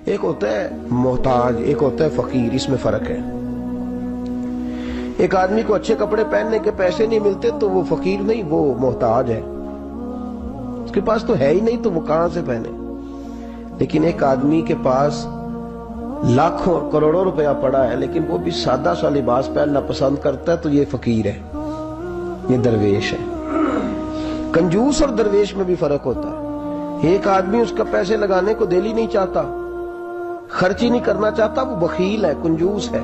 ایک ہوتا ہے محتاج، ایک ہوتا ہے فقیر، اس میں فرق ہے۔ ایک آدمی کو اچھے کپڑے پہننے کے پیسے نہیں ملتے تو وہ فقیر نہیں، وہ محتاج ہے، اس کے پاس تو ہے ہی نہیں تو وہ کہاں سے پہنے۔ لیکن ایک آدمی کے پاس لاکھوں اور کروڑوں روپیہ پڑا ہے لیکن وہ بھی سادہ سا لباس پہننا پسند کرتا ہے تو یہ فقیر ہے، یہ درویش ہے۔ کنجوس اور درویش میں بھی فرق ہوتا ہے۔ ایک آدمی اس کا پیسے لگانے کو دل ہی نہیں چاہتا، خرچ ہی نہیں کرنا چاہتا، وہ بخیل ہے، کنجوس ہے۔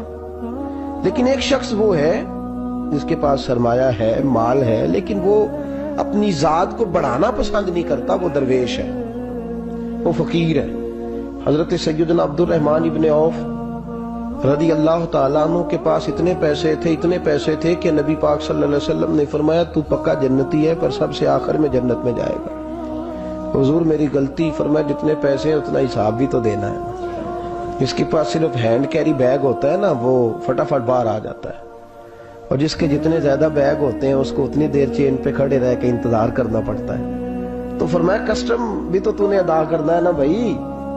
لیکن ایک شخص وہ ہے جس کے پاس سرمایہ ہے، مال ہے، لیکن وہ اپنی ذات کو بڑھانا پسند نہیں کرتا، وہ درویش ہے، وہ فقیر ہے۔ حضرت سیدنا عبد الرحمن ابن عوف رضی اللہ تعالیٰ عنہ کے پاس اتنے پیسے تھے کہ نبی پاک صلی اللہ علیہ وسلم نے فرمایا تو پکا جنتی ہے پر سب سے آخر میں جنت میں جائے گا۔ حضور میری غلطی، فرمایا جتنے پیسے ہیں اتنا حساب بھی تو دینا ہے۔ جس کے پاس صرف ہینڈ کیری بیگ ہوتا ہے نا وہ فٹافٹ باہر آ جاتا ہے، اور جس کے جتنے زیادہ بیگ ہوتے ہیں اس کو اتنی دیر چین پہ کھڑے رہ کے انتظار کرنا پڑتا ہے۔ تو فرمایا کسٹم بھی تو نے ادا کرنا ہے نا بھائی،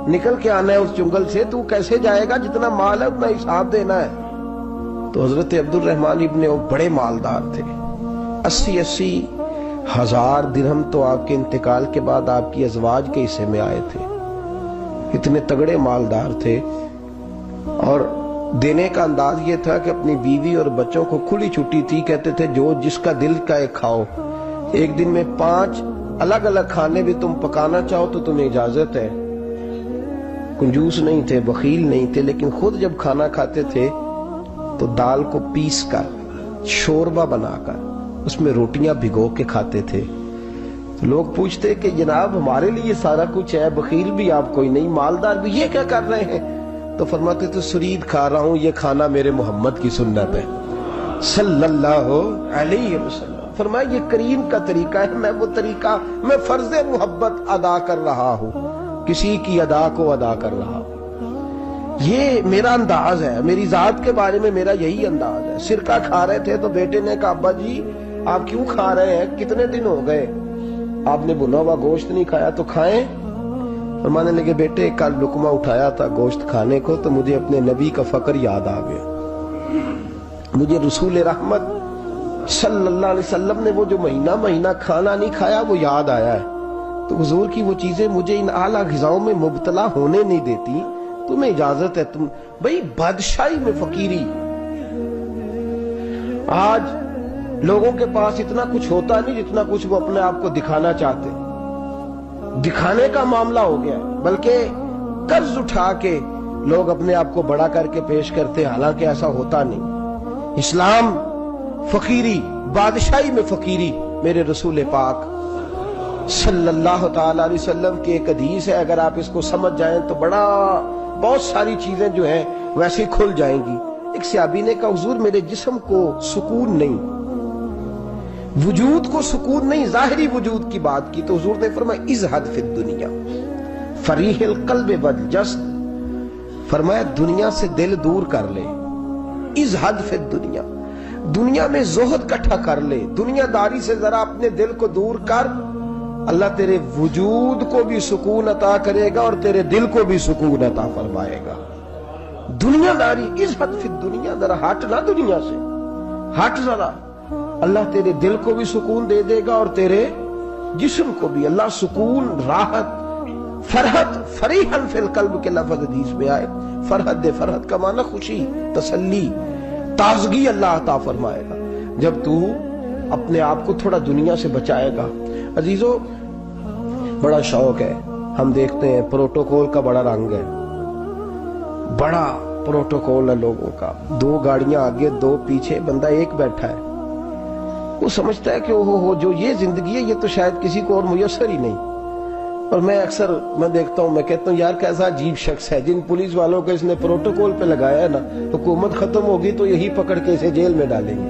نکل کے آنا ہے اس جنگل سے، تو کیسے جائے گا؟ جتنا مال ہے اتنا حساب دینا ہے۔ تو حضرت عبد الرحمن ابن عوف بڑے مالدار تھے، 80 ہزار درہم تو آپ کے انتقال کے بعد آپ کی ازواج کے حصے میں آئے تھے، اتنے تگڑے مالدار تھے۔ اور دینے کا انداز یہ تھا کہ اپنی بیوی اور بچوں کو کھلی چھٹی تھی، کہتے تھے جو جس کا دل کا ایک کھاؤ، ایک دن میں 5 الگ الگ کھانے بھی تم پکانا چاہو تو تمہیں اجازت ہے۔ کنجوس نہیں تھے، بخیل نہیں تھے، لیکن خود جب کھانا کھاتے تھے تو دال کو پیس کر شوربہ بنا کر اس میں روٹیاں بھگو کے کھاتے تھے۔ تو لوگ پوچھتے کہ جناب ہمارے لیے سارا کچھ ہے، بخیل بھی آپ کوئی نہیں، مالدار بھی، یہ کیا کر رہے ہیں؟ تو فرماتے تو سرید کھا رہا ہوں، یہ کھانا میرے محمد کی سنت ہے صلی اللہ علیہ وسلم۔ فرمایا یہ کریم کا طریقہ ہے، میں وہ طریقہ، میں فرض محبت ادا کر رہا ہوں، کسی کی ادا کو ادا کر رہا ہوں، یہ میرا انداز ہے، میری ذات کے بارے میں میرا یہی انداز ہے۔ سرکہ کھا رہے تھے تو بیٹے نے کہا ابا جی آپ کیوں کھا رہے ہیں، کتنے دن ہو گئے آپ نے بنا ہوا گوشت نہیں کھایا، تو کھائیں۔ فرمانے لگے بیٹے کل لقمہ اٹھایا تھا گوشت کھانے کو تو مجھے اپنے نبی کا فقر یاد آ گیا، مجھے رسول رحمت صلی اللہ علیہ وسلم نے وہ جو مہینہ کھانا نہیں کھایا وہ یاد آیا ہے۔ تو حضور کی وہ چیزیں مجھے ان اعلیٰ غذاؤں میں مبتلا ہونے نہیں دیتی، تمہیں اجازت ہے۔ تم بھئی بادشاہی میں فقیری، آج لوگوں کے پاس اتنا کچھ ہوتا نہیں جتنا کچھ وہ اپنے آپ کو دکھانا چاہتے، دکھانے کا معاملہ ہو گیا، بلکہ قرض اٹھا کے لوگ اپنے آپ کو بڑا کر کے پیش کرتے، حالانکہ ایسا ہوتا نہیں۔ اسلام فقیری، بادشاہی میں فقیری، میرے رسول پاک صلی اللہ تعالی علیہ وسلم کی ایک حدیث ہے، اگر آپ اس کو سمجھ جائیں تو بہت ساری چیزیں جو ہیں ویسے کھل جائیں گی۔ ایک صحابی نے کہا حضور میرے جسم کو سکون نہیں، وجود کو سکون نہیں، ظاہری وجود کی بات کی، تو حضور نے فرمایا ازہد فی الدنیا فریح القلب والجسد، فرمایا دنیا سے دل دور کر لے، ازہد فی الدنیا، دنیا میں زہد کٹھا کر لے، دنیا داری سے ذرا اپنے دل کو دور کر، اللہ تیرے وجود کو بھی سکون عطا کرے گا اور تیرے دل کو بھی سکون عطا فرمائے گا۔ دنیا داری، ازہد فی الدنیا، ذرا ہٹ نہ دنیا سے، ہٹ ذرا، اللہ تیرے دل کو بھی سکون دے دے گا اور تیرے جسم کو بھی۔ اللہ سکون، راحت، فرحت، فریحاً فی القلب کے لفظ حدیث میں آئے، فرحت دے، فرحت کا معنی خوشی، تسلی، تازگی اللہ عطا فرمائے گا جب تو اپنے آپ کو تھوڑا دنیا سے بچائے گا۔ عزیزو بڑا شوق ہے، ہم دیکھتے ہیں پروٹوکول کا بڑا رنگ ہے، بڑا پروٹوکول ہے لوگوں کا، 2 گاڑیاں آگے 2 پیچھے، بندہ ایک بیٹھا ہے، وہ سمجھتا ہے کہ جو یہ زندگی ہے یہ تو شاید کسی کو اور میسر ہی نہیں۔ اور میں اکثر دیکھتا ہوں، میں کہتا ہوں یار کیسا عجیب شخص ہے، جن پولیس والوں کو اس نے پروٹوکول پہ لگایا ہے نا، حکومت ختم ہوگی تو یہی پکڑ کے اسے جیل میں ڈالیں گے،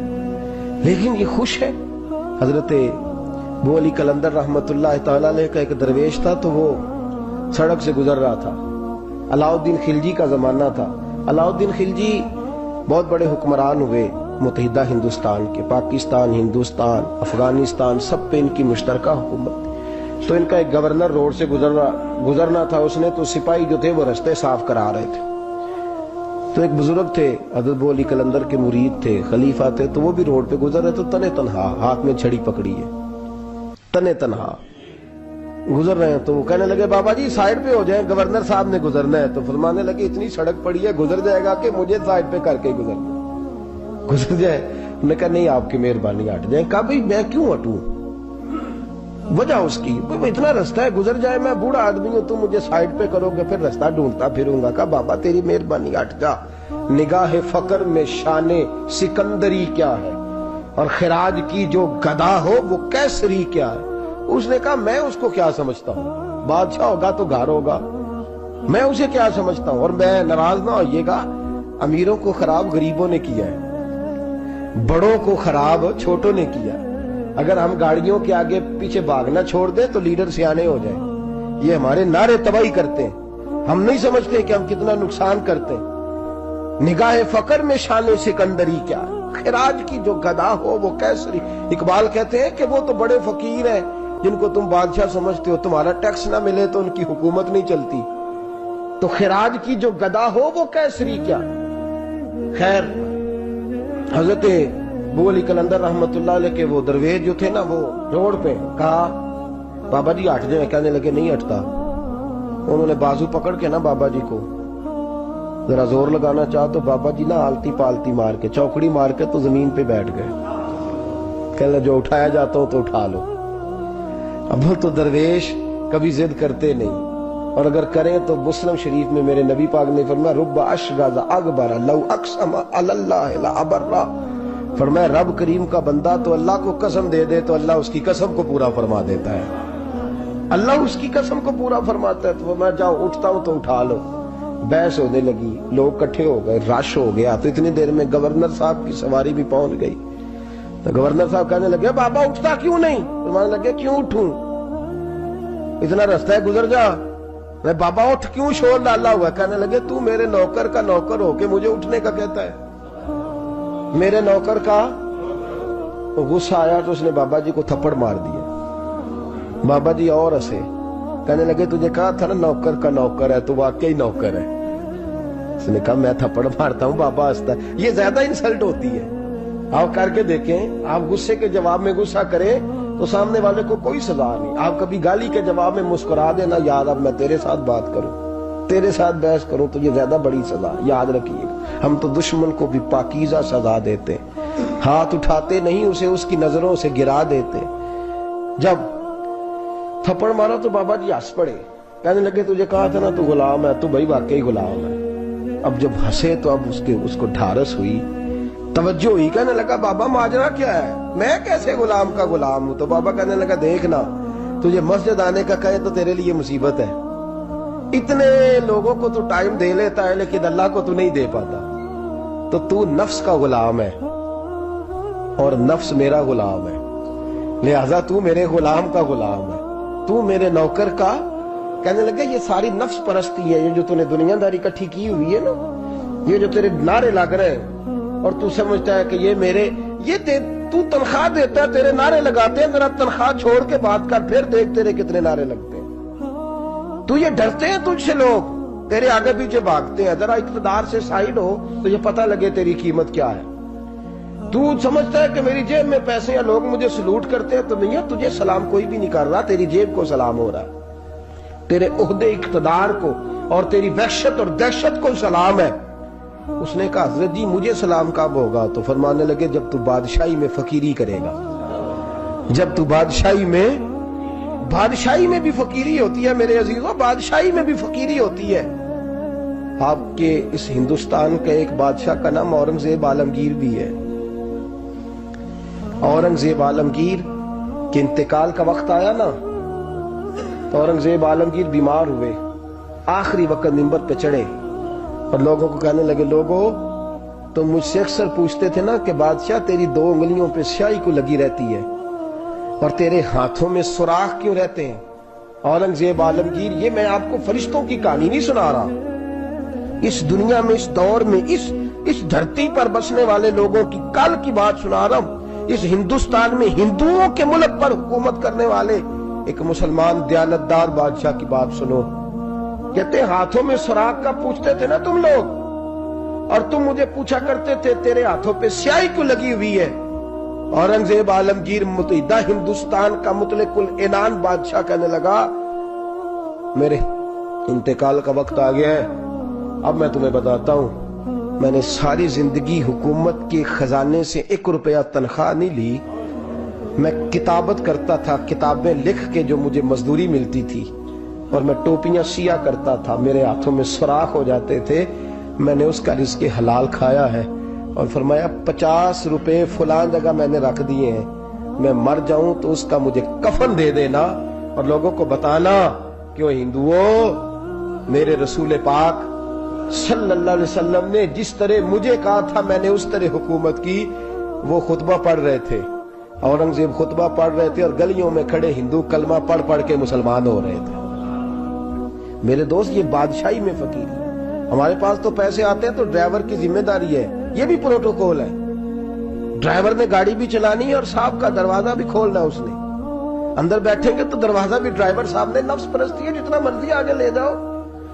لیکن یہ خوش ہے۔ حضرت ابو علی قلندر رحمت اللہ تعالیٰ علیہ کا ایک درویش تھا، تو وہ سڑک سے گزر رہا تھا، علاؤالدین خلجی کا زمانہ تھا۔ علاؤالدین خلجی بہت بڑے حکمران ہوئے متحدہ ہندوستان کے، پاکستان، ہندوستان، افغانستان، سب پہ ان کی مشترکہ حکومت۔ تو ان کا ایک گورنر روڈ سے گزرنا تھا، اس نے تو سپاہی جو تھے وہ رستے صاف کرا رہے تھے، تو ایک بزرگ تھے حضرت ابو علی قلندر کے مرید تھے، خلیفہ تھے، تو وہ بھی روڈ پہ گزر رہے تو تنے تنہا ہاتھ میں چھڑی پکڑی ہے، تنے تنہا گزر رہے ہیں۔ تو وہ کہنے لگے بابا جی سائیڈ پہ ہو جائیں، گورنر صاحب نے گزرنا ہے۔ تو فرمانے لگے اتنی سڑک پڑی ہے گزر جائے گا کہ مجھے سائیڈ پہ کر کے گزر جائے؟ انہوں نے کہا نہیں آپ کی مہربانی ہٹ جائیں۔ کہا بھئی میں کیوں ہٹوں؟ وجہ اس کی اتنا رستہ ہے گزر جائے، میں بوڑھا آدمی ہوں، تم مجھے سائیڈ پہ کرو گے پھر رستہ ڈھونڈتا پھروں گا۔ کہا بابا تیری مہربانی ہٹ جا، نگاہ فقر میں شان سکندری کیا ہے، اور خراج کی جو گدا ہو وہ کیسری کیا ہے۔ اس نے کہا میں اس کو کیا سمجھتا ہوں، بادشاہ ہوگا تو گھر ہوگا، میں اسے کیا سمجھتا ہوں، اور میں ناراض نہ ہوئیے گا، امیروں کو خراب غریبوں نے کیا ہے، بڑوں کو خراب چھوٹوں نے کیا۔ اگر ہم گاڑیوں کے آگے پیچھے بھاگنا چھوڑ دیں تو لیڈر سیانے ہو جائیں، یہ ہمارے نعرے تباہی کرتے ہیں، ہم نہیں سمجھتے کہ ہم کتنا نقصان کرتے ہیں۔ نگاہ فقر میں شان سکندری کیا ہے، خراج کی جو گدا ہو وہ کیسری۔ اقبال کہتے ہیں کہ وہ تو بڑے فقیر ہیں جن کو تم بادشاہ سمجھتے ہو، تمہارا ٹیکس نہ ملے تو ان کی حکومت نہیں چلتی، تو خراج کی جو گدا ہو وہ کیسری کیا۔ خیر حضرت ابو علی قلندر رحمت اللہ علیہ کے وہ درویش جو تھے نا، وہ روڈ پہ کہا بابا جی ہٹ جائیں، کہنے لگے نہیں ہٹتا۔ انہوں نے بازو پکڑ کے نا بابا جی کو ذرا زور لگانا چاہا تو بابا جی نا آلتی پالتی مار کے چوکڑی مار کے تو زمین پہ بیٹھ گئے، کہنے جو اٹھایا جاتا ہوں تو اٹھا لو۔ اب تو درویش کبھی ضد کرتے نہیں، اور اگر کریں تو مسلم شریف میں میرے نبی پاک نے فرمایا رب اشغاز اکبر لو اقسم علی اللہ لابرہ، فرمایا رب کریم کا بندہ تو اللہ کو قسم دے دے تو اللہ اس کی قسم کو پورا فرما دیتا ہے، اللہ اس کی قسم کو پورا فرماتا ہے۔ تو میں جاؤ اٹھتا ہوں تو اٹھا لو۔ بحث ہونے لگی، لوگ کٹھے ہو گئے، رش ہو گیا، تو اتنی دیر میں گورنر صاحب کی سواری بھی پہنچ گئی۔ تو گورنر صاحب کہنے لگے بابا اٹھتا کیوں نہیں؟ فرمانے لگے کیوں اٹھوں، اتنا رستہ ہے گزر جا۔ میں بابا اٹھ کیوں شور ڈالا ہوا؟ کہنے لگے تو میرے نوکر کا نوکر ہو کے مجھے اٹھنے کا کہتا ہے، میرے نوکر کا۔ غصہ آیا تو اس نے بابا جی کو تھپڑ مار دیا۔ بابا جی اور ہنسے، کہنے لگے تجھے کہا تھا نا نوکر کا نوکر ہے، تو واقعی نوکر ہے۔ اس نے کہا میں تھپڑ مارتا ہوں، بابا ہنستا ہے۔ یہ زیادہ انسلٹ ہوتی ہے، آپ کر کے دیکھیں، آپ غصے کے جواب میں غصہ کریں تو سامنے والے کو کوئی سزا نہیں۔ آپ کبھی گالی کے جواب میں مسکرا دینا یار اب میں تیرے ساتھ بات کروں، تیرے ساتھ بحث کروں، تو یہ زیادہ بڑی سزا، یاد رکھیے گا۔ ہم تو دشمن کو بھی پاکیزہ سزا دیتے، ہاتھ اٹھاتے نہیں، اسے اس کی نظروں سے گرا دیتے۔ جب تھپڑ مارا تو بابا جی ہنس پڑے، کہنے لگے تجھے کہا تھا نا تو غلام ہے، تو بھائی واقعی غلام ہے۔ اب جب ہنسے تو اب اس کو ڈھارس ہوئی، توجہ ہوئی، کہنے لگا بابا ماجرا کیا ہے، میں کیسے غلام کا غلام ہوں؟ تو بابا کہنے لگا دیکھنا، تجھے مسجد آنے کا کہے تو تیرے لیے مصیبت ہے، اتنے لوگوں کو تو ٹائم دے لیتا ہے لیکن اللہ کو تو نہیں دے پاتا، تو نفس کا غلام ہے اور نفس میرا غلام ہے، لہذا تو میرے غلام کا غلام ہے، تو میرے نوکر کا۔ کہنے لگے یہ ساری نفس پرستی ہے، یہ جو تو نے دنیا داری اکٹھی کی ہوئی ہے نا، یہ جو تیرے نعرے لگ رہے ہیں اور تو سمجھتا ہے کہ یہ میرے، یہ تو تنخواہ دیتا ہے، تیرے نعرے لگاتے ہیں، ذرا تنخواہ چھوڑ کے بات کر، پھر دیکھ تیرے کتنے نعرے لگتے ہیں۔ تو یہ ڈرتے ہیں تجھ سے، لوگ تیرے آگے پیچھے بھاگتے ہیں، ذرا اقتدار سے سائیڈ ہو تو یہ پتہ لگے تیری قیمت کیا ہے۔ تو سمجھتا ہے کہ میری جیب میں پیسے ہیں، لوگ مجھے سلوٹ کرتے ہیں، تو نہیں ہے، تجھے سلام کوئی بھی نہیں کر رہا، تیری جیب کو سلام ہو رہا ہے، تیرے عہدے اقتدار کو اور تیری وحشت اور دہشت کو سلام ہے۔ اس نے کہا حضرت جی مجھے سلام کب ہوگا؟ تو فرمانے لگے جب تو بادشاہی میں فقیری کرے گا، جب تو بادشاہی میں بھی فقیری ہوتی ہے میرے عزیزوں، بادشاہی میں بھی فقیری ہوتی ہے۔ آپ کے اس ہندوستان کے ایک بادشاہ کا نام اورنگزیب عالمگیر بھی ہے۔ اورنگزیب عالمگیر کے انتقال کا وقت آیا نا، تو اورنگزیب عالمگیر بیمار ہوئے، آخری وقت منبر پہ چڑھے اور لوگوں کو کہنے لگے لوگوں تم مجھ سے اکثر پوچھتے تھے نا کہ بادشاہ تیری 2 انگلیوں پہ سیاہی کو لگی رہتی ہے اور تیرے ہاتھوں میں سوراخ کیوں رہتے ہیں؟ اورنگزیب عالمگیر یہ میں آپ کو فرشتوں کی کہانی نہیں سنا رہا، اس دنیا میں، اس دور میں، اس دھرتی پر بسنے والے لوگوں کی کل کی بات سنا رہا ہوں۔ اس ہندوستان میں ہندوؤں کے ملک پر حکومت کرنے والے ایک مسلمان دیانتدار بادشاہ کی بات سنو. کہتے ہاتھوں میں سراغ کا پوچھتے تھے نا تم لوگ, اور تم مجھے پوچھا کرتے تھے تیرے ہاتھوں پہ سیاہی کیوں لگی ہوئی ہے. اورنگزیب عالمگیر متحدہ ہندوستان کا مطلق العنان بادشاہ کہنے لگا میرے انتقال کا وقت آ گیا ہے. اب میں تمہیں بتاتا ہوں, میں نے ساری زندگی حکومت کے خزانے سے 1 روپیہ تنخواہ نہیں لی. میں کتابت کرتا تھا, کتابیں لکھ کے جو مجھے مزدوری ملتی تھی, اور میں ٹوپیاں سیا کرتا تھا, میرے ہاتھوں میں سوراخ ہو جاتے تھے. میں نے اس کا رزق حلال کھایا ہے. اور فرمایا 50 روپے فلاں جگہ میں نے رکھ دیے ہیں, میں مر جاؤں تو اس کا مجھے کفن دے دینا, اور لوگوں کو بتانا کہ وہ ہندوؤں میرے رسول پاک صلی اللہ علیہ وسلم نے جس طرح مجھے کہا تھا میں نے اس طرح حکومت کی. وہ خطبہ پڑھ رہے تھے, اورنگزیب خطبہ پڑھ رہے تھے, اور گلیوں میں کھڑے ہندو کلمہ پڑھ پڑھ کے مسلمان ہو رہے تھے. میرے دوست, یہ بادشاہی میں فقیری. ہمارے پاس تو پیسے آتے ہیں تو ڈرائیور کی ذمہ داری ہے, یہ بھی پروٹوکول ہے. ڈرائیور نے گاڑی بھی چلانی ہے اور صاحب کا دروازہ بھی کھولنا ہے. اس نے اندر بیٹھیں گے تو دروازہ بھی ڈرائیور صاحب نے. نفس پرستی ہے, جتنا مرضی آگے لے جاؤ,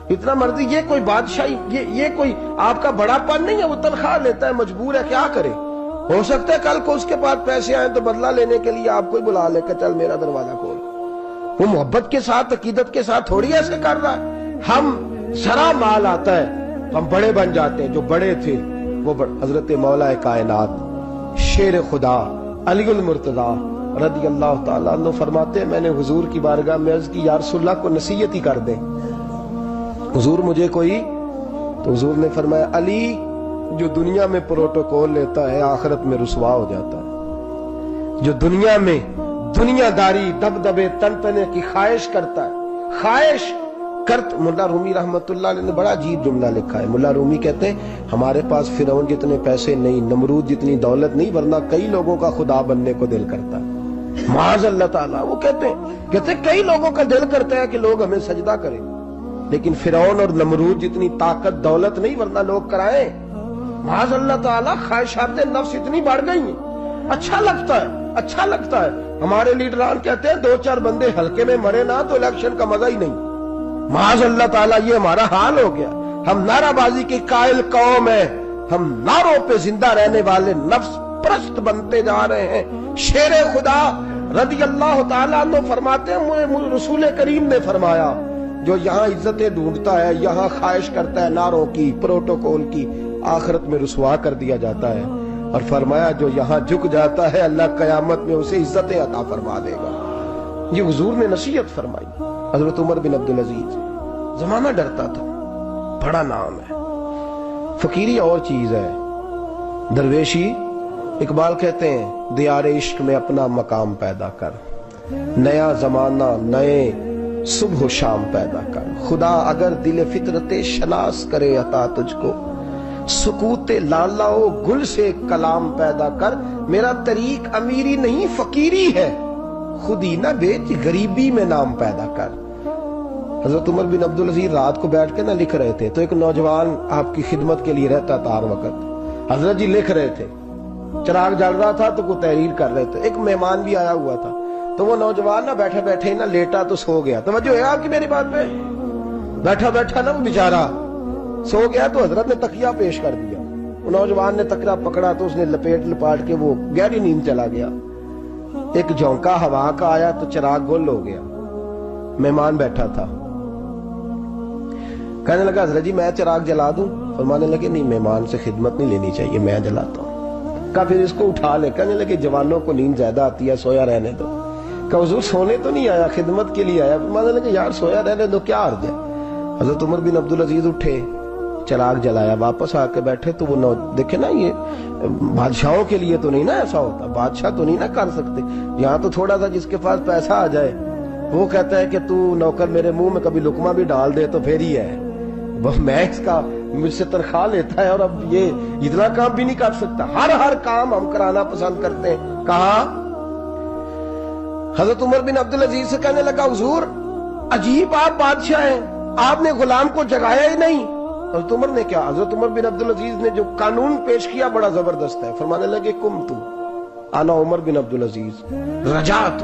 اتنا مرضی. یہ کوئی بادشاہی, یہ کوئی آپ کا بڑا پن نہیں ہے. وہ تنخواہ لیتا ہے, مجبور ہے, کیا کرے. ہو سکتا ہے کل کو اس کے پاس پیسے آئیں تو بدلہ لینے کے لیے آپ کو ہی بلا لے کہ چل میرا دروازہ کھول. وہ محبت کے ساتھ, عقیدت کے ساتھ تھوڑی ایسے کر رہا ہے. ہم سرا مال آتا ہے, ہم بڑے بن جاتے ہیں. جو بڑے تھے وہ حضرت مولا کائنات شیر خدا علی المرتضیٰ رضی اللہ تعالیٰ عنہ فرماتے ہیں میں نے حضور کی بارگاہ میں عرض کی یا رسول اللہ کو نصیحت ہی کر دیں, حضور مجھے کوئی. تو حضور نے فرمایا علی جو دنیا میں پروٹوکول لیتا ہے آخرت میں رسوا ہو جاتا ہے. جو دنیا میں دنیا داری دبدبے تنتنے کی خواہش کرتا ہے, خواہش کرت. ملا رومی رحمت اللہ علیہ نے بڑا عجیب جملہ لکھا ہے. ملا رومی کہتے ہیں ہمارے پاس فرعون جتنے پیسے نہیں, نمرود جتنی دولت نہیں, ورنہ کئی لوگوں کا خدا بننے کو دل کرتا ہے. معاذ اللہ تعالیٰ. وہ کہتے ہیں کئی لوگوں کا دل کرتا ہے کہ لوگ ہمیں سجدہ کریں, لیکن فرعون اور نمرود جتنی طاقت دولت نہیں, ورنہ لوگ کرائیں. معاذ اللہ تعالیٰ. خواہشات نفس اتنی بڑھ گئی ہیں. اچھا لگتا ہے, اچھا لگتا ہے. ہمارے لیڈران کہتے ہیں 2-4 بندے ہلکے میں مرے نہ تو الیکشن کا مزہ ہی نہیں. معاذ اللہ تعالیٰ یہ ہمارا حال ہو گیا. ہم نعرہ بازی کی قائل قوم ہیں, ہم نعروں پہ زندہ رہنے والے نفس پرست بنتے جا رہے ہیں. شیر خدا رضی اللہ تعالیٰ عنہ فرماتے ہیں رسول کریم نے فرمایا جو یہاں عزتیں ڈھونڈتا ہے, یہاں خواہش کرتا ہے نعروں کی, پروٹوکول کی, آخرت میں رسوا کر دیا جاتا ہے. اور فرمایا جو یہاں جھک جاتا ہے اللہ قیامت میں اسے عزتیں عطا فرما دے گا. یہ حضور نے نصیحت فرمائی. حضرت عمر بن عبدالعزیز, زمانہ ڈرتا تھا, بڑا نام ہے. فقیری اور چیز ہے, درویشی. اقبال کہتے ہیں دیار عشق میں اپنا مقام پیدا کر, نیا زمانہ نئے صبح و شام پیدا کر. خدا اگر دل فطرت شناس کرے عطا تجھ کو, سکوت لالا و گل سے کلام پیدا کر. میرا طریق امیری نہیں فقیری ہے, خود ہی نہ بیچ غریبی میں نام پیدا کر. حضرت عمر بن عبدالعزیز رات کو بیٹھ کے نہ لکھ رہے تھے, تو ایک نوجوان آپ کی خدمت کے لیے رہتا تھا ہر وقت. حضرت جی لکھ رہے تھے, چراغ جل رہا تھا تو کوئی تحریر کر رہے تھے. ایک مہمان بھی آیا ہوا تھا, تو وہ نوجوان نہ بیٹھے بیٹھے نہ لیٹا تو سو گیا. توجہ ہے آپ کی میری بات پہ؟ بیٹھا بیٹھا نہ وہ بیچارہ سو گیا, تو حضرت نے تکیہ پیش کر دیا. وہ نوجوان نے تکیہ پکڑا تو اس نے لپاٹ کے وہ گہری نیند چلا گیا. ایک جھونکا ہوا کا آیا تو چراغ گل ہو گیا. مہمان بیٹھا تھا, کہنے لگا حضرت جی میں چراغ جلا دوں؟ فرمانے لگے نہیں, مہمان سے خدمت نہیں لینی چاہیے, میں جلاتا ہوں. کہا پھر اس کو اٹھا لے. کہنے لگے جوانوں کو نیند زیادہ آتی ہے, سویا رہنے دو. کہا حضور سونے تو نہیں آیا, خدمت کے لیے آیا. فرمانے لگے یار سویا رہنے دو, کیا عرض ہے. حضرت عمر بن عبدالعزیز اٹھے, چراغ جلایا, واپس آ کے بیٹھے تو وہ دیکھے نا, یہ بادشاہوں کے لیے تو نہیں نا ایسا ہوتا, بادشاہ تو نہیں نا کر سکتے. یہاں تو تھوڑا سا جس کے پاس پیسہ آ جائے وہ کہتا ہے کہ تو نوکر میرے منہ میں کبھی لقمہ بھی ڈال دے تو پھر ہی ہے. میں اس کا مجھ سے تنخواہ لیتا ہے اور اب یہ اتنا کام بھی نہیں کر سکتا. ہر کام ہم کرانا پسند کرتے ہیں. کہا حضرت عمر بن عبدالعزیز سے کہنے لگا حضور عجیب آپ بادشاہ ہیں, آپ نے غلام کو جگایا ہی نہیں. حضرت عمر نے کیا, حضرت عمر بن عبدالعزیز نے جو قانون پیش کیا بڑا زبردست ہے. فرمانے لگے کم تو انا عمر بن عبدالعزیز رجعت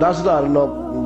10,000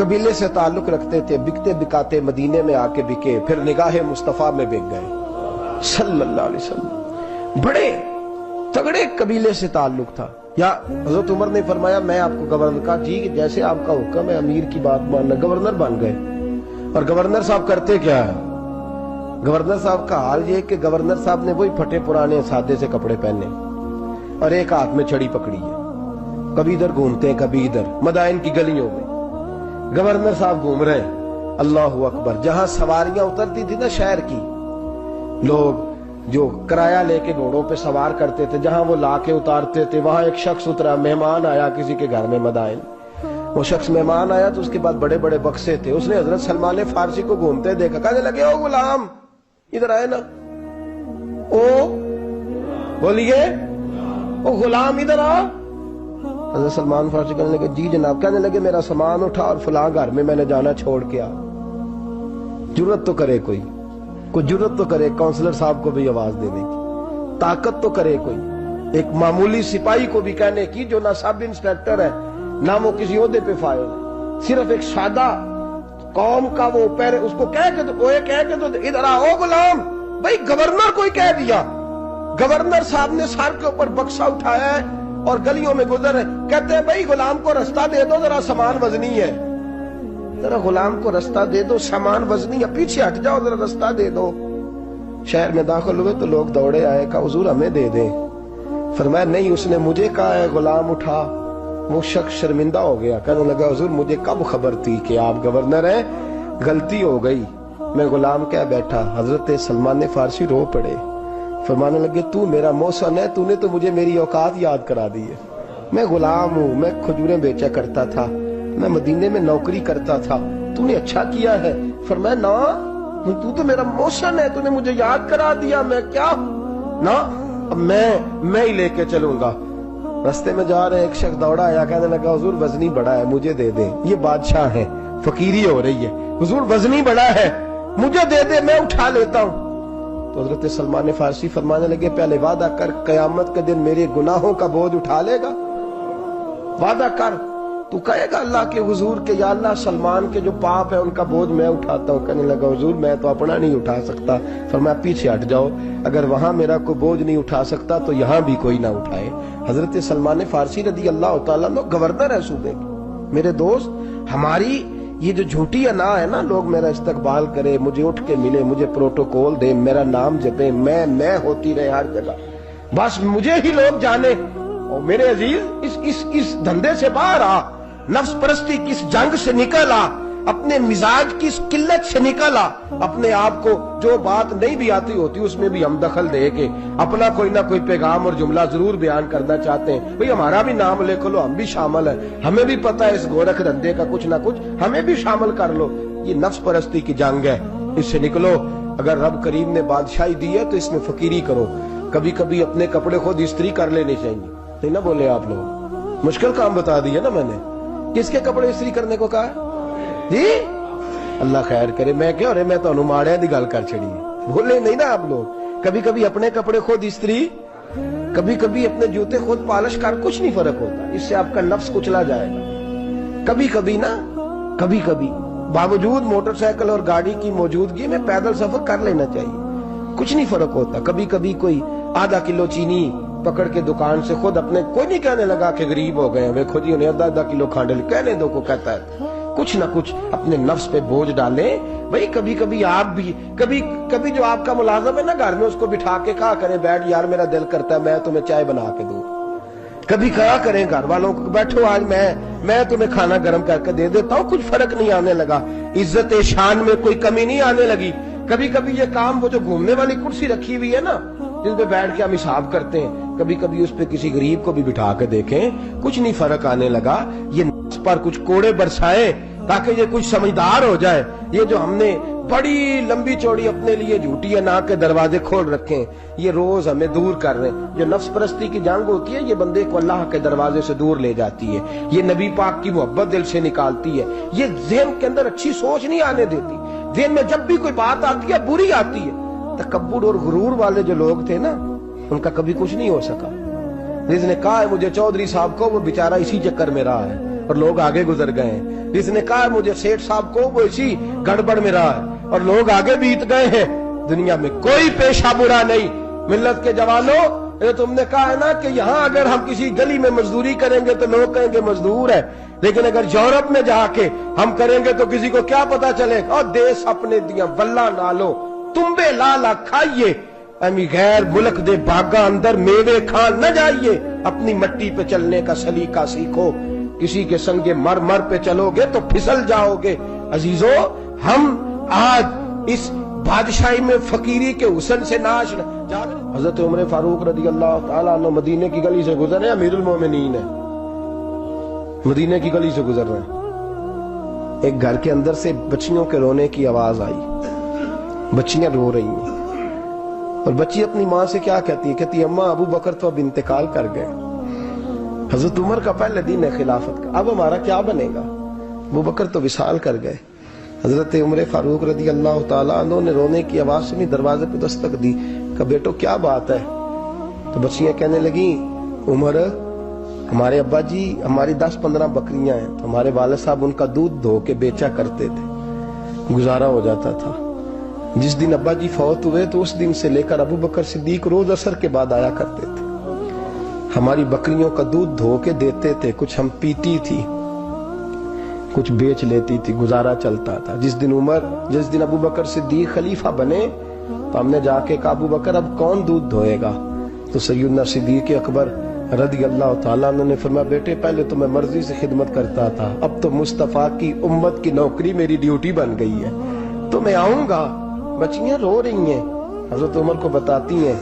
قبیلے سے تعلق رکھتے تھے، بکتے بکاتے مدینے میں آ کے بکے، پھر نگاہ مصطفیٰ میں بک گئے صلی اللہ علیہ وسلم۔ بڑے تگڑے قبیلے سے تعلق تھا۔ یا حضرت عمر نے فرمایا میں آپ کو گورنر کا جی جیسے آپ کا حکم ہے امیر کی بات ماننا، گورنر بن گئے۔ اور گورنر صاحب کرتے کیا ہے؟ گورنر صاحب کا حال یہ کہ گورنر صاحب نے وہی پھٹے پرانے سادے سے کپڑے پہنے اور ایک ہاتھ میں چھڑی پکڑی ہے، کبھی ادھر گھومتے ہیں کبھی ادھر، مدائن کی گلیوں میں گورنر صاحب گھوم رہے ہیں۔ اللہ اکبر۔ جہاں سواریاں اترتی تھی نا شہر کی، لوگ جو کرایہ لے کے گھوڑوں پہ سوار کرتے تھے، جہاں وہ لا کے اتارتے تھے، وہاں ایک شخص اترا، مہمان آیا کسی کے گھر میں مدائن۔ وہ شخص مہمان آیا تو اس کے بعد بڑے بڑے بکسے تھے، اس نے حضرت سلمان فارسی کو گھومتے دیکھا، کہنے لگے او غلام ادھر آئے نا، او بولیے او غلام ادھر آ۔ حضرت سلمان فارسی کہنے لگے جی جناب۔ کہنے لگے میرا سامان اٹھا اور فلاں گھر میں نے جانا چھوڑ کے آ۔ جرت تو کرے کوئی جرت تو کرے کونسلر صاحب کو بھی آواز دینے کی، طاقت تو کرے کوئی، ایک معمولی سپاہی کو بھی کہنے کی جو نہ سب انسپیکٹر ہے نہ وہ کسی عہدے پہ فائل ہے، صرف ایک سادہ قوم کا وہ پیر، اس کو کہہ کے تو ادھر آؤ غلام۔ بھائی گورنر کوئی کہہ دیا، گورنر صاحب نے سر کے اوپر بکسا اٹھایا ہے اور گلیوں میں گزر رہے، کہتے ہیں بھائی غلام کو رستہ دے دو، ذرا سامان وزنی ہے، ذرا غلام کو رستہ دے دو، سامان وزنی ہے، پیچھے ہٹ جاؤ، ذرا رستہ دے دو۔ شہر میں داخل ہوئے تو لوگ دوڑے آئے، کہا حضور ہمیں دے دیں۔ فرمایا نہیں، اس نے مجھے کہا ہے غلام اٹھا۔ وہ شخص شرمندہ ہو گیا، کہنے لگا حضور مجھے کب خبر تھی کہ آپ گورنر ہیں، غلطی ہو گئی، میں غلام کہہ بیٹھا۔ حضرت سلمان فارسی رو پڑے، فرمانے لگے تو میرا محسن ہے، تو نے تو مجھے میری اوقات یاد کرا دی ہے، میں غلام ہوں، میں کھجوریں بیچا کرتا تھا، میں مدینے میں نوکری کرتا تھا، تو نے اچھا کیا ہے۔ فرمایا نا تو تو میرا محسن ہے، تو نے مجھے یاد کرا دیا، میں کیا نا اب میں ہی لے کے چلوں گا۔ رستے میں جا رہے ایک شخص دوڑا آیا، کہنے لگا حضور وزنی بڑا ہے مجھے دے دیں، یہ بادشاہ ہے، فقیری ہو رہی ہے، حضور وزنی بڑا ہے مجھے دے دے، میں اٹھا لیتا ہوں۔ تو حضرت سلمان فارسی فرمانے لگے پہلے وعدہ کر قیامت کے دن میرے گناہوں کا بوجھ اٹھا لے گا، وعدہ کر، تو کہے گا اللہ کے حضور کے یا اللہ سلمان کے جو پاپ ہے ان کا بوجھ میں اٹھاتا ہوں۔ کہنے لگا حضور میں تو اپنا نہیں اٹھا سکتا۔ فرمایا پیچھے ہٹ جاؤ، اگر وہاں میرا کوئی بوجھ نہیں اٹھا سکتا تو یہاں بھی کوئی نہ اٹھائے۔ حضرت سلمان فارسی رضی اللہ تعالیٰ عنہ گورنر ہے صوبے کے۔ میرے دوست ہماری یہ جو جھوٹی انا ہے نا، لوگ میرا استقبال کرے، مجھے اٹھ کے ملے، مجھے پروٹوکول دے، میرا نام جپے، میں ہوتی رہے ہر جگہ، بس مجھے ہی لوگ جانے۔ اور میرے عزیز اس دھندے سے باہر آ، نفس پرستی کی اس جنگ سے نکل آ، اپنے مزاج کی اس قلت سے نکل آ، اپنے آپ کو جو بات نہیں بھی آتی ہوتی اس میں بھی ہم دخل دے کے اپنا کوئی نہ کوئی پیغام اور جملہ ضرور بیان کرنا چاہتے ہیں۔ بھئی ہمارا بھی نام لے لو، ہم بھی شامل ہیں، ہمیں بھی پتہ ہے اس گورکھ دھندے کا کچھ نہ کچھ، ہمیں بھی شامل کر لو۔ یہ نفس پرستی کی جنگ ہے، اس سے نکلو۔ اگر رب کریم نے بادشاہی دی ہے تو اس میں فقیری کرو، کبھی کبھی اپنے کپڑے خود استری کر لینے چاہیے، نہیں نہ بولے آپ لوگ، مشکل کام بتا دیا نا میں نے۔ کس کے کپڑے استری کرنے کو کہا ہے جی؟ اللہ خیر کرے، میں کیا رہے، میں تو ماڑے دی گل کر چھڑی ہے، بولے نہیں نا آپ لوگ۔ کبھی کبھی اپنے کپڑے خود استری، کبھی کبھی اپنے جوتے خود پالش کر، کچھ نہیں فرق ہوتا، اس سے آپ کا نفس کچلا جائے گا۔ کبھی کبھی نا، کبھی کبھی باوجود موٹر سائیکل اور گاڑی کی موجودگی میں پیدل سفر کر لینا چاہیے، کچھ نہیں فرق ہوتا۔ کبھی کبھی کوئی آدھا کلو چینی پکڑ کے دکان سے خود اپنے، کوئی نہیں کہنے لگا کہ غریب ہو گئے ہیں، خود ہی انہیں آدھا کلو کھانڈل کہنے دو کو کہتا ہے، کچھ نہ کچھ اپنے نفس پہ بوجھ ڈالیں۔ بھئی کبھی کبھی آپ بھی، کبھی جو آپ کا ملازم ہے نا گھر میں، اس کو بٹھا کے کہا کریں بیٹھ یار میرا دل کرتا ہے میں تمہیں چائے بنا کے دوں۔ کبھی کہا کریں گھر والوں کو بیٹھو آج میں تمہیں کھانا گرم کر کے دے دیتا ہوں، کچھ فرق نہیں آنے لگا، عزت شان میں کوئی کمی نہیں آنے لگی۔ کبھی کبھی یہ کام، وہ جو گھومنے والی کرسی رکھی ہوئی ہے نا جن پہ بیٹھ کے ہم حساب کرتے ہیں، کبھی کبھی اس پہ کسی غریب کو بھی بٹھا کے دیکھیں، کچھ نہیں فرق آنے لگا۔ یہ نفس پر کچھ کوڑے برسائیں تاکہ یہ کچھ سمجھدار ہو جائے۔ یہ جو ہم نے بڑی لمبی چوڑی اپنے لیے جھوٹی انا کے دروازے کھول رکھے ہیں، یہ روز ہمیں دور کر رہے ہیں۔ جو نفس پرستی کی جنگ ہوتی ہے یہ بندے کو اللہ کے دروازے سے دور لے جاتی ہے، یہ نبی پاک کی محبت دل سے نکالتی ہے، یہ ذہن کے اندر اچھی سوچ نہیں آنے دیتی۔ ذہن میں جب بھی کوئی بات آتی ہے بری آتی ہے۔ تکبر اور غرور والے جو لوگ تھے نا ان کا کبھی کچھ نہیں ہو سکا، جس نے کہا ہے مجھے چودھری صاحب کو، وہ بیچارہ اسی چکر میں رہا ہے اور لوگ آگے گزر گئے ہیں۔ جس نے کہا ہے مجھے سیٹھ صاحب کو، وہ اسی گڑبڑ میں رہا ہے اور لوگ آگے بیت گئے ہیں۔ دنیا میں کوئی پیشہ برا نہیں۔ ملت کے جوانوں، یہ تم نے کہا ہے نا کہ یہاں اگر ہم کسی گلی میں مزدوری کریں گے تو لوگ کہیں گے مزدور ہے، لیکن اگر یورپ میں جا کے ہم کریں گے تو کسی کو کیا پتا چلے گا؟ اور دیس اپنے دیاں واللہ نالو تمبے لالا کھائیے، امی غیر ملک دے باغاں اندر میوے کھان نہ جائیے، اپنی مٹی پہ چلنے کا سلیقہ سیکھو۔ کسی کے سنگ مر پہ چلو گے تو پھسل جاؤ گے۔ عزیزو، ہم آج اس بادشاہی میں فقیری کے حسن سے ناش جا۔ حضرت عمر فاروق رضی اللہ تعالیٰ عنہ مدینے کی گلی سے گزر رہے ہیں، امیر المومنین ہے، مدینے کی گلی سے گزر رہے ہیں۔ ایک گھر کے اندر سے بچیوں کے رونے کی آواز آئی، بچیاں رو رہی ہیں، اور بچی اپنی ماں سے کیا کہتی ہے؟ کہتی ہے اماں ابو بکر تو اب انتقال کر گئے، حضرت عمر کا پہلے دن ہے خلافت کا، اب ہمارا کیا بنے گا؟ ابو بکر تو وصال کر گئے۔ حضرت عمر فاروق رضی اللہ تعالیٰ عنہ نے رونے کی آواز سنی، دروازے پہ دستک دی، کہا بیٹو کیا بات ہے؟ تو بچیاں کہنے لگیں عمر ہمارے ابا جی ہماری 10-15 بکریاں ہیں، تو ہمارے والد صاحب ان کا دودھ دھو کے بیچا کرتے تھے، گزارا ہو جاتا تھا۔ جس دن ابا جی فوت ہوئے تو اس دن سے لے کر ابو بکر صدیق روز عصر کے بعد آیا کرتے تھے، ہماری بکریوں کا دودھ دھو کے دیتے تھے، کچھ ہم پیتی تھی، کچھ بیچ لیتی تھی، گزارا چلتا تھا۔ جس دن ابو بکر صدیق خلیفہ بنے تو ہم نے جا کے کہا ابو بکر اب کون دودھ دھوئے گا؟ تو سیدنا صدیق اکبر رضی اللہ تعالیٰ عنہ نے فرمایا بیٹے پہلے تو میں مرضی سے خدمت کرتا تھا، اب تو مصطفیٰ کی امت کی نوکری میری ڈیوٹی بن گئی ہے، تو میں آؤں گا۔ بچیاں رو رہی ہیں، حضرت عمر کو بتاتی ہیں،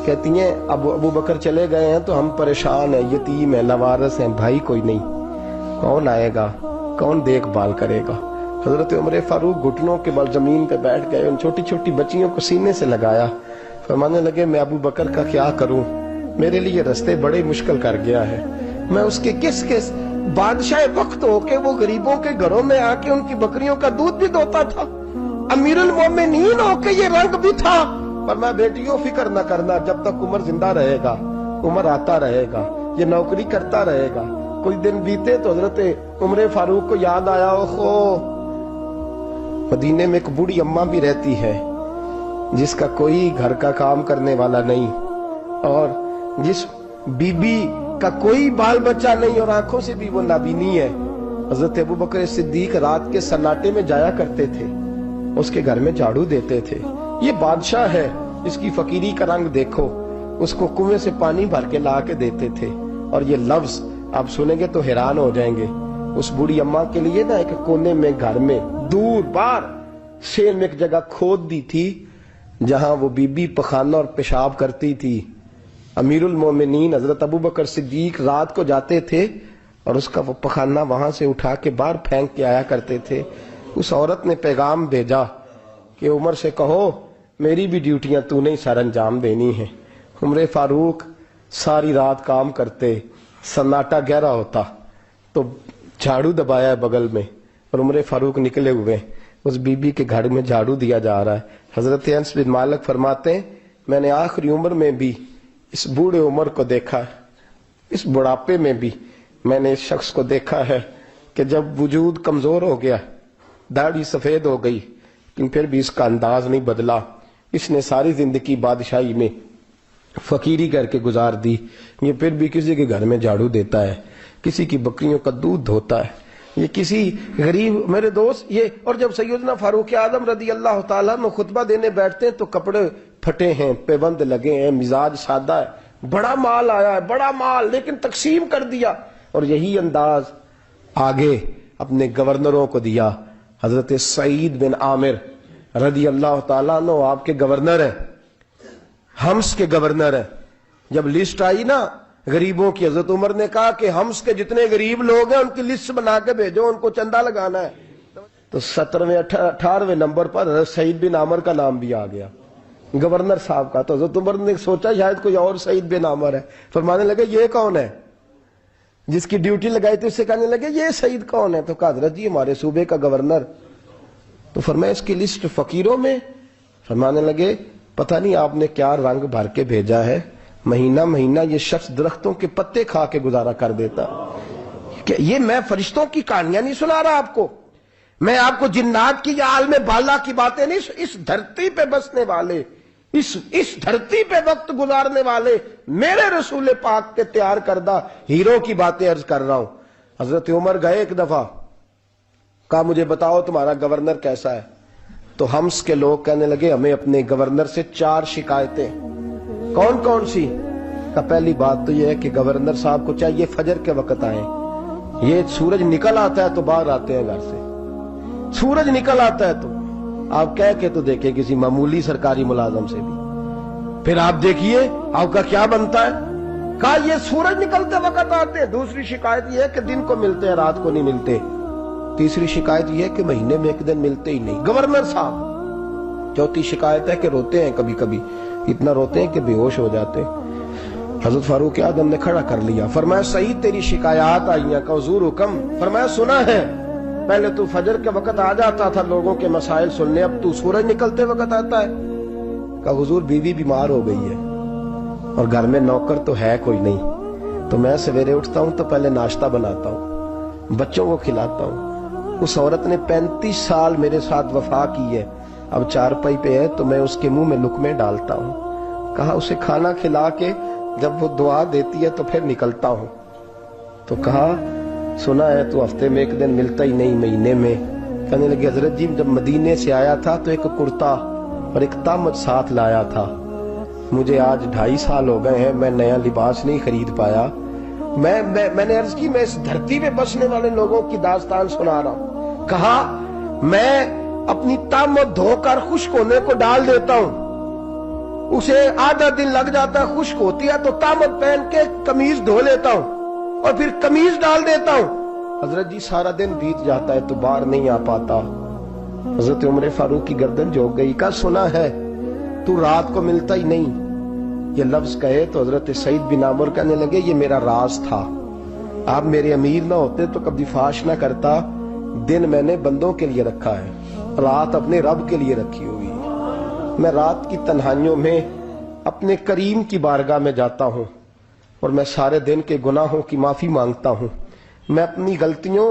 کہتی ہیں ابو بکر چلے گئے ہیں تو ہم پریشان ہیں، یتیم ہیں، لاوارث ہیں، بھائی کوئی نہیں، کون آئے گا، کون دیکھ بھال کرے گا؟ حضرت عمر فاروق گھٹنوں کے بل زمین پہ بیٹھ گئے، ان چھوٹی چھوٹی بچیوں کو سینے سے لگایا، فرمانے لگے میں ابو بکر کا کیا کروں، میرے لیے رستے بڑے مشکل کر گیا ہے، میں اس کے کس بادشاہ وقت ہو کے وہ غریبوں کے گھروں میں آ کے ان کی بکریوں کا دودھ بھی دوتا تھا، امیر المومنین ہو کے یہ رنگ بھی تھا۔ پر میں بیٹیوں فکر نہ کرنا، جب تک عمر زندہ رہے گا، عمر آتا رہے گا، یہ نوکری کرتا رہے گا۔ کوئی دن بیتے تو حضرت عمر فاروق کو یاد آیا، اوہو مدینے میں ایک بوڑھی اماں بھی رہتی ہے جس کا کوئی گھر کا کام کرنے والا نہیں، اور جس بی بی کا کوئی بال بچہ نہیں، اور آنکھوں سے بھی وہ نابینی ہے۔ حضرت ابو بکر صدیق رات کے سناٹے میں جایا کرتے تھے، اس کے گھر میں جھاڑو دیتے تھے۔ یہ بادشاہ ہے، اس کی فقیری کا رنگ دیکھو، اس کو کنویں سے پانی بھر کے لا کے دیتے تھے، اور یہ لفظ آپ سنیں گے تو حیران ہو جائیں گے۔ اس بوڑھی اماں کے لیے نا ایک کونے میں گھر میں دور باہر شین میں ایک جگہ کھود دی تھی جہاں وہ بی بی پخانہ اور پیشاب کرتی تھی۔ امیر المومنین حضرت ابو بکر صدیق رات کو جاتے تھے اور اس کا وہ پخانہ وہاں سے اٹھا کے باہر پھینک کے آیا کرتے تھے۔ اس عورت نے پیغام بھیجا کہ عمر سے کہو میری بھی ڈیوٹیاں تو نے سر انجام دینی ہیں۔ عمر فاروق ساری رات کام کرتے، سناٹا گہرا ہوتا تو جھاڑو دبایا ہے بغل میں، اور عمر فاروق نکلے ہوئے، اس بی بی کے گھر میں جھاڑو دیا جا رہا ہے۔ حضرت انس بن مالک فرماتے ہیں میں نے آخری عمر میں بھی اس بوڑھے عمر کو دیکھا، اس بڑھاپے میں بھی میں نے اس شخص کو دیکھا ہے کہ جب وجود کمزور ہو گیا، داڑھی سفید ہو گئی، لیکن پھر بھی اس کا انداز نہیں بدلا۔ اس نے ساری زندگی بادشاہی میں فقیری کر کے گزار دی، یہ پھر بھی کسی کے گھر میں جھاڑو دیتا ہے، کسی کی بکریوں کا دودھ دھوتا ہے، یہ کسی غریب میرے دوست یہ۔ اور جب سیدنا فاروق اعظم رضی اللہ تعالیٰ میں خطبہ دینے بیٹھتے ہیں تو کپڑے پھٹے ہیں، پیبند لگے ہیں، مزاج سادہ ہے، بڑا مال آیا ہے، بڑا مال، لیکن تقسیم کر دیا، اور یہی انداز آگے اپنے گورنروں کو دیا۔ حضرت سعید بن عامر رضی اللہ تعالیٰ عنہ آپ کے گورنر ہیں، ہمس کے گورنر ہیں۔ جب لسٹ آئی نا غریبوں کی، حضرت عمر نے کہا کہ ہمس کے جتنے غریب لوگ ہیں ان کی لسٹ بنا کے بھیجو، ان کو چندہ لگانا ہے۔ تو 17ویں 18ویں نمبر پر حضرت سعید بن عامر کا نام بھی آ گیا، گورنر صاحب کا۔ تو حضرت عمر نے سوچا شاید کوئی اور سعید بن عامر ہے، فرمانے لگے یہ کون ہے؟ جس کی ڈیوٹی لگائی تھی اس سے کہنے لگے یہ سعید کون ہے؟ تو کہا حضرت جی ہمارے صوبے کا گورنر۔ تو فرمایا اس کی لسٹ فقیروں میں؟ فرمانے لگے پتہ نہیں آپ نے کیا رنگ بھر کے بھیجا ہے، مہینہ مہینہ یہ شخص درختوں کے پتے کھا کے گزارا کر دیتا. کہ یہ میں فرشتوں کی کہانیاں نہیں سنا رہا آپ کو، میں آپ کو جنات کی یا عالم بالا کی باتیں نہیں، اس دھرتی پہ بسنے والے، اس دھرتی پہ وقت گزارنے والے میرے رسول پاک کے تیار کردہ ہیرو کی باتیں عرض کر رہا ہوں. حضرت عمر گئے ایک دفعہ، کہا مجھے بتاؤ تمہارا گورنر کیسا ہے؟ تو ہمس کے لوگ کہنے لگے ہمیں اپنے گورنر سے 4 شکایتیں. کون کون سی؟ کہ پہلی بات تو یہ ہے کہ گورنر صاحب کو چاہیے فجر کے وقت آئیں. یہ سورج نکل آتا ہے تو باہر آتے ہیں گھر سے، سورج نکل آتا ہے تو آپ کہہ کے تو دیکھیں کسی معمولی سرکاری ملازم سے بھی، پھر آپ دیکھیے آپ کا کیا بنتا ہے. کہا یہ سورج نکلتے وقت آتے ہیں. دوسری شکایت یہ ہے کہ دن کو ملتے ہیں رات کو نہیں ملتے. تیسری شکایت یہ ہے کہ مہینے میں ایک دن ملتے ہی نہیں گورنر صاحب. چوتھی شکایت ہے کہ روتے ہیں کبھی کبھی، اتنا روتے ہیں کہ بے ہوش ہو جاتے. حضرت فاروق اعظم نے کھڑا کر لیا، فرمایا صحیح تیری شکایات آئی ہیں. کہ حضور حکم. فرمایا سنا ہے پہلے تو فجر کے وقت آ جاتا تھا لوگوں کے مسائل سننے، اب تو سورج نکلتے وقت آتا ہے. کہ حضور بیوی بیمار ہو گئی ہے اور گھر میں نوکر تو ہے کوئی نہیں، تو میں سویرے اٹھتا ہوں تو پہلے ناشتہ بناتا ہوں، بچوں کو کھلاتا ہوں. اس عورت نے 35 سال میرے ساتھ وفا کی ہے، اب چارپائی پہ ہے تو میں اس کے منہ میں لقمے ڈالتا ہوں. کہا اسے کھانا کھلا کے جب وہ دعا دیتی ہے تو پھر نکلتا ہوں. تو کہا سنا ہے تو ہفتے میں ایک دن ملتا ہی نہیں مہینے میں. کہنے لگے حضرت جی جب مدینے سے آیا تھا تو ایک کرتا اور ایک تامت ساتھ لایا تھا، مجھے آج 2.5 سال ہو گئے ہیں میں نیا لباس نہیں خرید پایا. میں نے عرض کی میں اس دھرتی پہ بسنے والے لوگوں کی داستان سنا رہا ہوں. کہا میں اپنی تامت دھو کر خشک ہونے کو ڈال دیتا ہوں، اسے آدھا دن لگ جاتا ہے، خشک ہوتی ہے تو تامت پہن کے قمیض دھو لیتا ہوں اور پھر قمیض ڈال دیتا ہوں. حضرت جی سارا دن بیت جاتا ہے تو باہر نہیں آ پاتا. حضرت عمر فاروق کی گردن جھک گئی. کا سنا ہے تو رات کو ملتا ہی نہیں. یہ لفظ کہے تو حضرت سعید بن عامر کہنے لگے یہ میرا راز تھا، آپ میرے امیر نہ ہوتے تو کبھی فاش نہ کرتا. دن میں نے بندوں کے لیے رکھا ہے، رات اپنے رب کے لیے رکھی ہوئی. میں رات کی تنہائیوں میں اپنے کریم کی بارگاہ میں جاتا ہوں اور میں سارے دن کے گناہوں کی معافی مانگتا ہوں. میں اپنی غلطیوں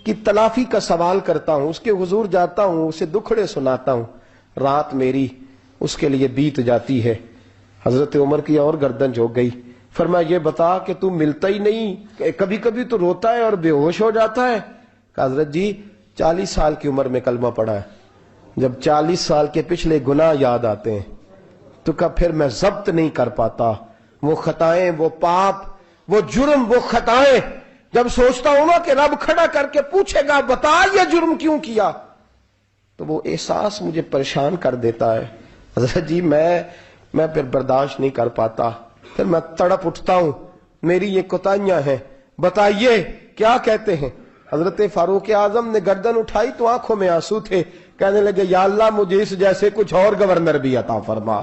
کی تلافی کا سوال کرتا ہوں، اس کے حضور جاتا ہوں، اسے دکھڑے سناتا ہوں. رات میری اس کے لیے بیت جاتی ہے. حضرت عمر کی اور گردن جھک گئی. فرمایا یہ بتا کہ تو ملتا ہی نہیں، کبھی کبھی تو روتا ہے اور بے ہوش ہو جاتا ہے. کہ حضرت جی 40 سال کی عمر میں کلمہ پڑھا ہے، جب 40 سال کے پچھلے گناہ یاد آتے ہیں تو کب پھر میں ضبط نہیں کر پاتا. وہ خطائیں، وہ پاپ، وہ جرم، وہ خطائیں جب سوچتا ہوں نا کہ رب کھڑا کر کے پوچھے گا بتا یہ جرم کیوں کیا، تو وہ احساس مجھے پریشان کر دیتا ہے. حضرت جی میں پھر برداشت نہیں کر پاتا، پھر میں تڑپ اٹھتا ہوں، میری یہ کوتاہیاں ہیں، بتائیے کیا کہتے ہیں. حضرت فاروق اعظم نے گردن اٹھائی تو آنکھوں میں آنسو تھے. کہنے لگے یا اللہ مجھے اس جیسے کچھ اور گورنر بھی عطا فرما،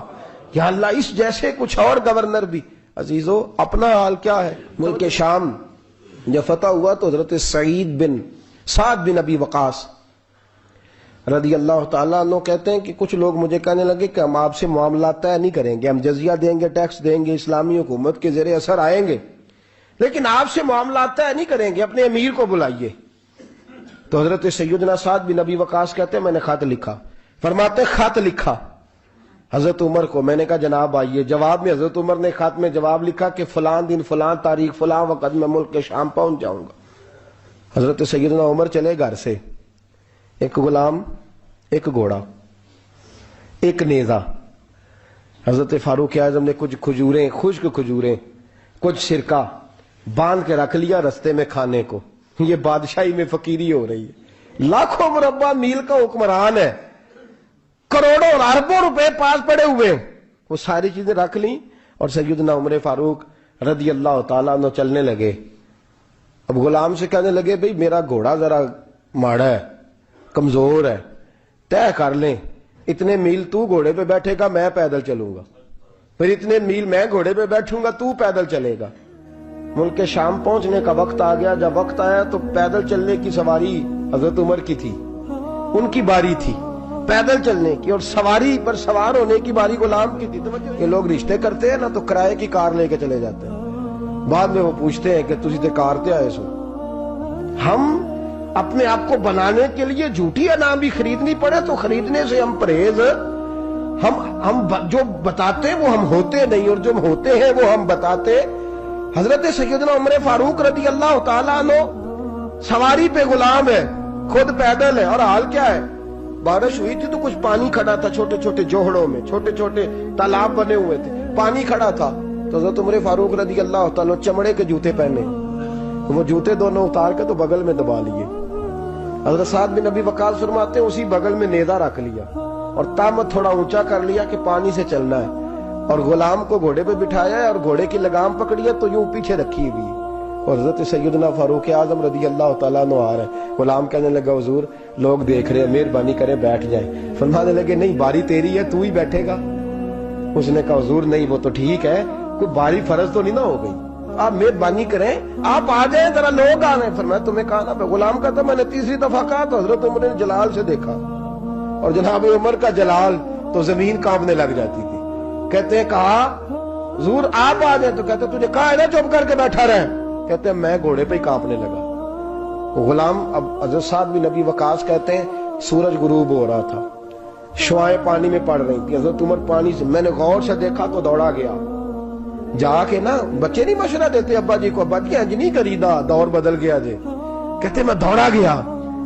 یا اللہ اس جیسے کچھ اور گورنر بھی. عزیزو اپنا حال کیا ہے. ملک شام جب فتح ہوا تو حضرت سعد بن ابی وقاص رضی اللہ تعالیٰ عنہ کہتے ہیں کہ کچھ لوگ مجھے کہنے لگے کہ ہم آپ سے معاملات طے نہیں کریں گے، ہم جزیہ دیں گے، ٹیکس دیں گے، اسلامی حکومت کے زیر اثر آئیں گے، لیکن آپ سے معاملات طے نہیں کریں گے، اپنے امیر کو بلائیے. تو حضرت سیدنا سعد بن ابی وقاص کہتے ہیں میں نے خط لکھا. فرماتے خط لکھا حضرت عمر کو. میں نے کہا جناب آئیے. جواب میں حضرت عمر نے خط میں جواب لکھا کہ فلاں دن فلاں تاریخ فلاں وقت میں ملک کے شام پہنچ جاؤں گا. حضرت سیدنا عمر چلے گھر سے، ایک غلام، ایک گھوڑا، ایک نیزہ. حضرت فاروق اعظم نے کچھ کھجوریں، خشک کھجوریں، کچھ سرکہ باندھ کے رکھ لیا رستے میں کھانے کو. یہ بادشاہی میں فقیری ہو رہی ہے. لاکھوں مربع میل کا حکمران ہے، کروڑوں اور اربوں روپے پاس پڑے ہوئے، وہ ساری چیزیں رکھ لیں اور سیدنا عمر فاروق رضی اللہ تعالیٰ عنہ چلنے لگے. اب غلام سے کہنے لگے بھئی میرا گھوڑا ذرا ماڑا ہے، کمزور ہے، طے کر لیں اتنے میل تو گھوڑے پہ بیٹھے گا، میں پیدل چلوں گا، پھر اتنے میل میں گھوڑے پہ بیٹھوں گا، تو پیدل چلے گا. ملک شام پہنچنے کا وقت آ گیا. جب وقت آیا تو پیدل چلنے کی سواری حضرت عمر کی تھی، ان کی باری تھی. پیدل چلنے کی اور سواری پر سوار ہونے کی باری غلام کی تھی. یہ لوگ رشتے کرتے ہیں نا تو کرائے کی کار لے کے چلے جاتے ہیں, بعد میں وہ پوچھتے ہیں کہ تجھے تے کار تے آئے سو. ہم اپنے آپ کو بنانے کے لیے جھوٹی انعام بھی خریدنی پڑے تو خریدنے سے ہم پرہیز. ہم جو بتاتے وہ ہم ہوتے نہیں, اور جو ہوتے ہیں وہ ہم بتاتے. حضرت سیدنا عمر فاروق رضی اللہ تعالیٰ عنہ سواری پہ غلام ہے, خود پیدل ہے, اور حال کیا ہے, بارش ہوئی تھی تو کچھ پانی کھڑا تھا چھوٹے چھوٹے جوہڑوں میں, چھوٹے چھوٹے تالاب بنے ہوئے تھے, پانی کھڑا تھا. تو حضرت عمر فاروق رضی اللہ تعالیٰ چمڑے کے جوتے پہنے, وہ جوتے دونوں اتار کے تو بغل میں دبا لیے. حضرت سعد بن ابی وقاص فرماتے ہیں اسی بغل میں نیزہ رکھ لیا اور تامت تھوڑا اونچا کر لیا کہ پانی سے چلنا ہے, اور غلام کو گھوڑے پہ بٹھایا ہے اور گھوڑے کی لگام پکڑی ہے تو یوں پیچھے رکھی ہوئی. اور حضرت سیدنا فاروق اعظم رضی اللہ تعالیٰ عنہ آ رہے ہیں. غلام کہنے لگا حضور لوگ دیکھ رہے ہیں, مہربانی کریں بیٹھ جائیں. فرمانے لگے نہیں باری تیری ہے, تو ہی بیٹھے گا. اس نے کہا حضور نہیں وہ تو ٹھیک ہے, کوئی باری فرض تو نہیں نہ ہو گئی, آپ مہربانی کریں آپ آ جائیں, ذرا لوگ آ رہے ہیں. فرمایا تمہیں کہا نا. غلام کہتا میں نے تیسری دفعہ کہا تو حضرت عمر نے جلال سے دیکھا, اور جناب عمر کا جلال تو زمین کانپنے لگ جاتی تھی. کہتے ہیں کہا حضور آپ آ جائیں, تو کہتے تجھے کہا ہے نا چپ کر کے بیٹھا رہے. کہتے ہیں میں گھوڑے پہ ہی کانپنے لگا. غلام اب حضرت سعد بن ابی وقاص کہتے ہیں سورج غروب ہو رہا تھا, شعائیں پانی میں پڑ رہی تھی. حضرت عمر پانی سے, میں نے غور سے دیکھا تو دوڑا گیا. جا کے نا بچے نہیں مشورہ دیتے ابا جی کو, ابا جی انج نہیں کریدا, دور بدل گیا جی. کہتے میں دوڑا گیا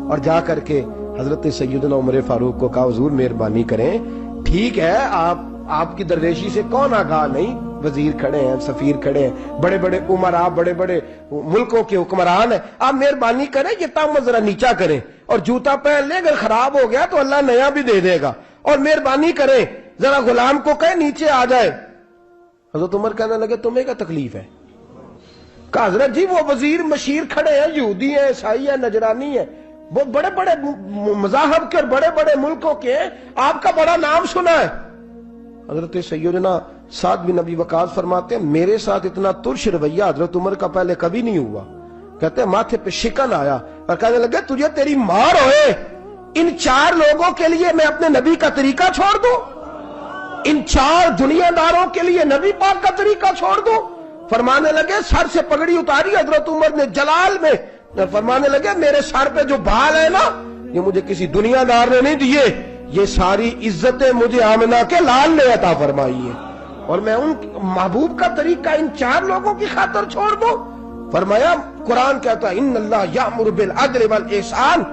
اور جا کر کے حضرت سیدنا عمر فاروق کو کہا حضور مہربانی کریں, ٹھیک ہے آپ کی درویشی سے کون آگاہ نہیں, وزیر کھڑے ہیں, سفیر کھڑے ہیں, بڑے بڑے عمرا, بڑے بڑے ملکوں کے حکمران ہیں, آپ مہربانی کریں یہ تامت ذرا نیچا کریں اور جوتا پہن لیں, اگر خراب ہو گیا تو اللہ نیا بھی دے دے گا, اور مہربانی کریں ذرا غلام کو کہیں نیچے آ جائے. حضرت عمر کہنے لگے تمہیں کیا تکلیف ہے؟ کہا حضرت جی وہ وزیر مشیر کھڑے ہیں, یہودی ہیں, عیسائی ہیں, نجرانی ہیں, وہ بڑے بڑے مذاہب کے اور بڑے بڑے ملکوں کے, آپ کا بڑا نام سنا ہے. حضرت سیدنا سعد بن ابی وقاص فرماتے ہیں میرے ساتھ اتنا ترش رویہ حضرت عمر کا پہلے کبھی نہیں ہوا. کہتے ہیں ماتھے پہ شکن آیا اور کہنے لگے تجھے تیری مار ہوئے, ان 4 لوگوں کے لیے میں اپنے نبی کا طریقہ چھوڑ دوں, ان 4 دنیا داروں کے لیے نبی پاک کا طریقہ چھوڑ دوں. فرمانے لگے سر سے پگڑی اتاری حضرت عمر نے جلال میں, فرمانے لگے میرے سر پہ جو بال ہے نا یہ مجھے کسی دنیا دار نے نہیں دیے, یہ ساری عزتیں مجھے آمنہ کے لال نے عطا فرمائی ہے, اور میں ان محبوب کا طریقہ ان 4 لوگوں کی خاطر چھوڑ دوں. فرمایا قرآن کہتا ہے ان اللہ یامر بالعدل والاحسان,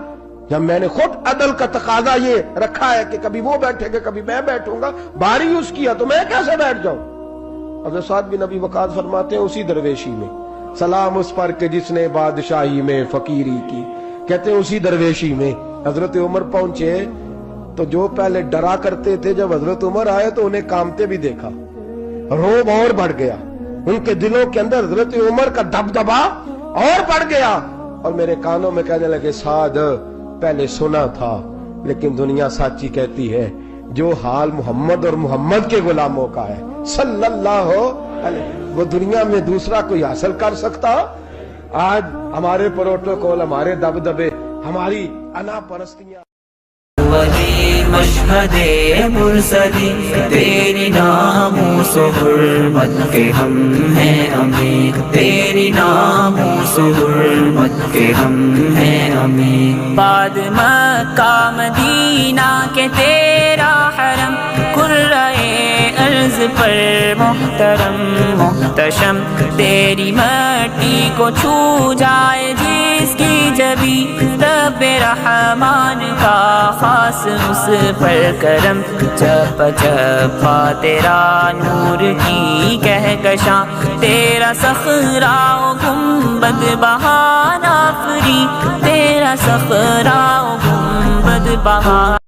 جب میں نے خود عدل کا تقاضا یہ رکھا ہے کہ کبھی وہ بیٹھے گا کبھی میں بیٹھوں گا, باری اس کی ہے تو میں کیسے بیٹھ جاؤں. حضرت سعد بن ابی وقاص فرماتے ہیں اسی درویشی میں سلام اس پر کہ جس نے بادشاہی میں فقیری کی. کہتے ہیں اسی درویشی میں حضرت عمر پہنچے تو جو پہلے ڈرا کرتے تھے جب حضرت عمر آئے تو انہیں کامتے بھی دیکھا, روب اور بڑھ گیا, ان کے دلوں کے اندر حضرت عمر کا دبدبا اور بڑھ گیا, اور میرے کانوں میں کہنے لگے سعد پہلے سنا تھا لیکن دنیا سچی کہتی ہے, جو حال محمد اور محمد کے غلاموں کا ہے صلی اللہ علیہ, وہ دنیا میں دوسرا کوئی حاصل کر سکتا. آج ہمارے پروٹوکول, ہمارے دبدبے, ہماری انا پرستیاں, وہی مشہد مرسلی تیری ناموس و حرمت کے ہم ہیں امین, تیری ناموس و حرمت کے ہم ہیں امین. بعد مکہ مدینہ کے تیرا حرم قرۂ ارض پر محترم محتشم, تیری مٹی کو چھو جائے جس کی جبی رب رحمان کا خاص اس پر کرم. چپ چپا تیرا نور کی کہکشاں, تیرا صخرہ و گنبد بہانہ فری, تیرا صخرہ و گنبد بہانہ